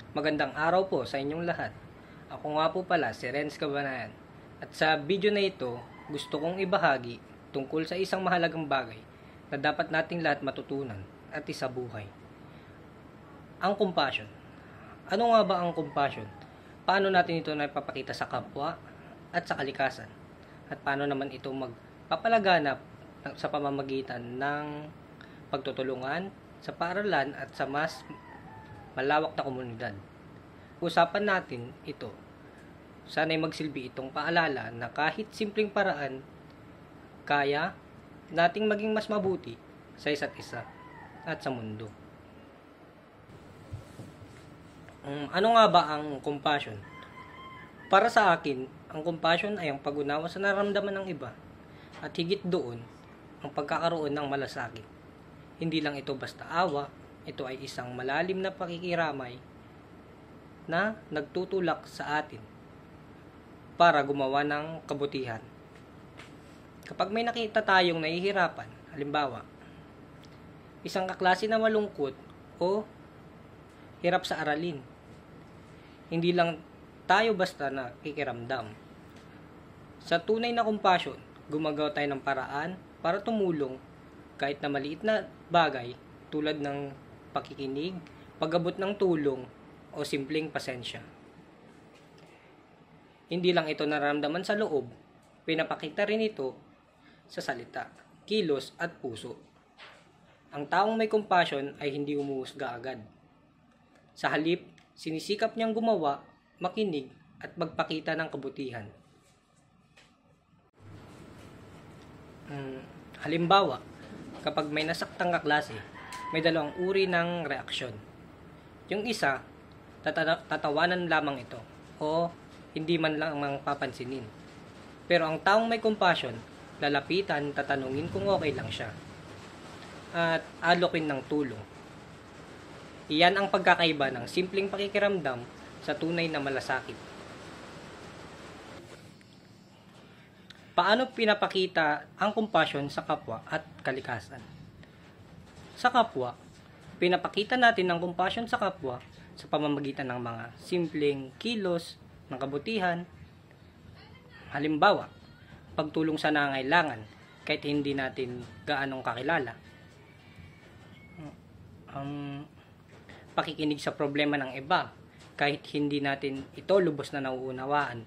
Magandang araw po sa inyong lahat. Ako nga po pala si Renz Cabanayan. At sa video na ito, gusto kong ibahagi tungkol sa isang mahalagang bagay na dapat nating lahat matutunan at isabuhay. Ang compassion. Ano nga ba ang compassion? Paano natin ito napapakita sa kapwa at sa kalikasan? At paano naman ito magpapalaganap sa pamamagitan ng pagtutulungan sa paaralan at sa mas malawak na komunidad. Usapan natin ito. Sana'y magsilbi itong paalala na kahit simpleng paraan, kaya nating maging mas mabuti sa isa't isa at sa mundo. Ano nga ba ang compassion? Para sa akin, ang compassion ay ang pag-unawa sa nararamdaman ng iba at higit doon, ang pagkakaroon ng malasakit. Hindi lang ito basta awa, ito ay isang malalim na pakikiramay na nagtutulak sa atin para gumawa ng kabutihan. Kapag may nakita tayong nahihirapan, halimbawa, isang kaklase na malungkot o hirap sa aralin, hindi lang tayo basta nakikiramdam. Sa tunay na compassion, gumagawa tayo ng paraan para tumulong kahit na maliit na bagay tulad ng pakikinig, pag-abot ng tulong, o simpleng pasensya. Hindi lang ito nararamdaman sa loob, pinapakita rin ito sa salita, kilos at puso. Ang taong may compassion ay hindi umuusga agad. Sa halip, sinisikap niyang gumawa, makinig, at magpakita ng kabutihan. Halimbawa, kapag may nasaktang kaklase, may dalawang uri ng reaksyon. Yung isa, tatawanan lamang ito o hindi man lang papansinin. Pero ang taong may compassion, lalapitan, tatanungin kung okay lang siya at alokin ng tulong. Iyan ang pagkakaiba ng simpleng pakikiramdam sa tunay na malasakit. Paano pinapakita ang compassion sa kapwa at kalikasan? Sa kapwa, pinapakita natin ang compassion sa kapwa sa pamamagitan ng mga simpleng kilos ng kabutihan. Halimbawa, pagtulong sa nangangailangan kahit hindi natin gaanong kakilala. Pakikinig sa problema ng iba kahit hindi natin ito lubos na nauunawaan.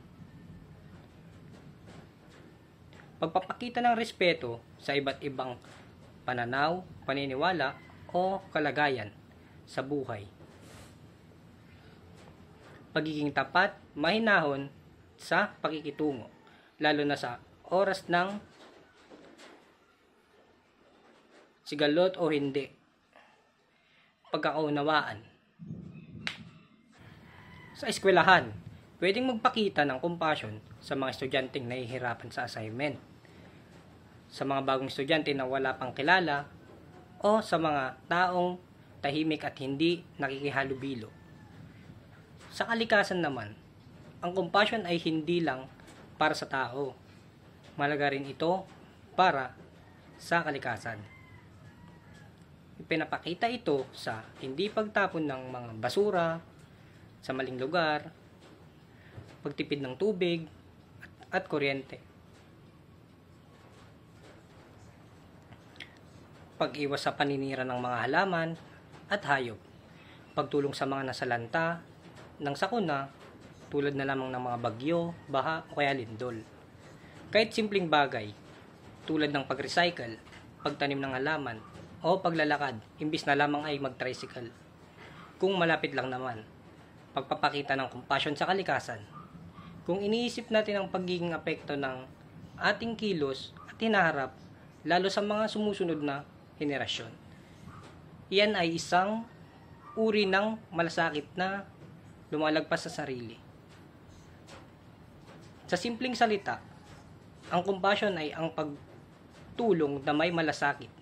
Pagpapakita ng respeto sa iba't ibang pananaw, paniniwala o kalagayan sa buhay. Pagiging tapat, mahinahon sa pakikitungo, lalo na sa oras ng sigalot o hindi. Pagkakaunawaan. Sa eskwelahan, pwedeng magpakita ng compassion sa mga estudyanteng nahihirapan sa assignment, sa mga bagong estudyante na wala pang kilala, o sa mga taong tahimik at hindi nakikihalubilo. Sa kalikasan naman, ang compassion ay hindi lang para sa tao. Mahalaga rin ito para sa kalikasan. Ipinapakita ito sa hindi pagtapon ng mga basura sa maling lugar, pagtipid ng tubig at kuryente. Pag-iwas sa paninira ng mga halaman at hayop, pagtulong sa mga nasalanta ng sakuna tulad na lamang ng mga bagyo, baha o kaya lindol. Kahit simpleng bagay tulad ng pag-recycle, pagtanim ng halaman o paglalakad imbis na lamang ay mag-tricycle. Kung malapit lang naman, pagpapakita ng compassion sa kalikasan. Kung iniisip natin ang pagiging apekto ng ating kilos at hinaharap lalo sa mga sumusunod na henerasyon. Iyan ay isang uri ng malasakit na lumalagpas sa sarili. Sa simpleng salita, ang compassion ay ang pagtulong na may malasakit,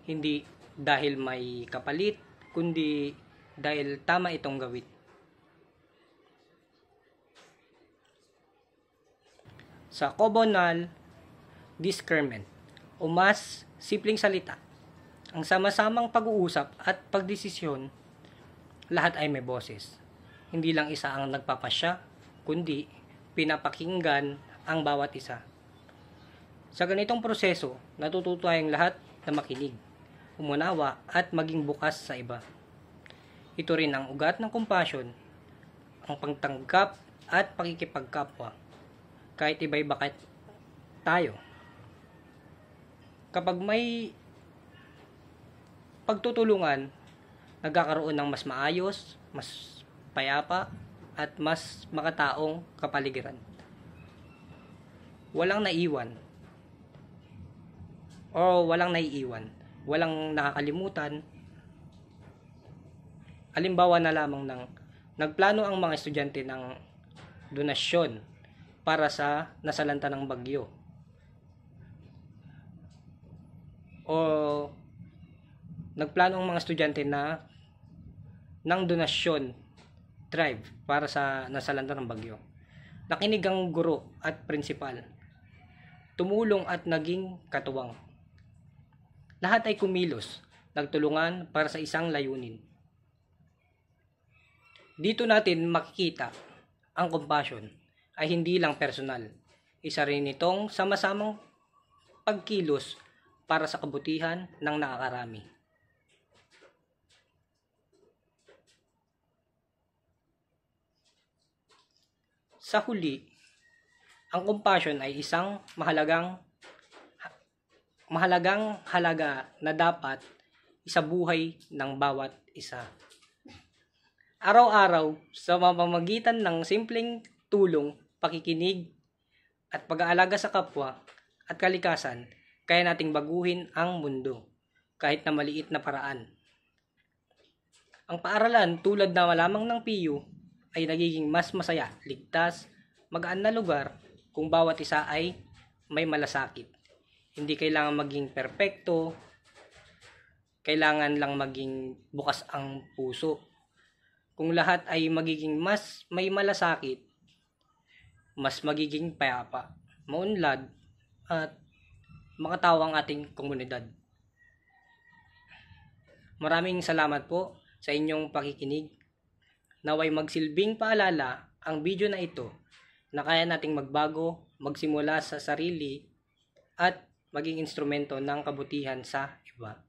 hindi dahil may kapalit, kundi dahil tama itong gawin. Sa communal discernment, o mas simpleng salita, ang sama-samang pag-uusap at pagdesisyon, lahat ay may boses. Hindi lang isa ang nagpapasya, kundi pinapakinggan ang bawat isa. Sa ganitong proseso, natututo tayong lahat na makinig, umunawa at maging bukas sa iba. Ito rin ang ugat ng compassion, ang pagtanggap at pakikipagkapwa, kahit iba-iba tayo. Kapag may pagtutulungan, nagkakaroon ng mas maayos, mas payapa, at mas makataong kapaligiran. Walang naiiwan, walang nakakalimutan. Halimbawa na lamang ng nagplano ang mga estudyante ng donasyon para sa nasalanta ng bagyo. O nagplano ang mga estudyante ng donasyon drive para sa nasalanta ng bagyo. Nakinig ang guro at prinsipal. Tumulong at naging katuwang. Lahat ay kumilos, nagtulungan para sa isang layunin. Dito natin makikita ang compassion ay hindi lang personal. Isa rin itong sama-samang pagkilos para sa kabutihan ng nakakarami. Sa huli, ang compassion ay isang mahalagang halaga na dapat isabuhay ng bawat isa. Araw-araw sa pamamagitan ng simpleng tulong, pakikinig, at pag-aalaga sa kapwa at kalikasan, kaya nating baguhin ang mundo kahit na maliit na paraan. Ang paaralan tulad na lamang ng PU ay nagiging mas masaya, ligtas, magaan na lugar kung bawat isa ay may malasakit. Hindi kailangan maging perpekto, kailangan lang maging bukas ang puso. Kung lahat ay magiging mas may malasakit, mas magiging payapa, maunlad, at makatawa ang ating komunidad. Maraming salamat po sa inyong pakikinig. Naway magsilbing paalala ang video na ito na kaya nating magbago, magsimula sa sarili, at maging instrumento ng kabutihan sa iba.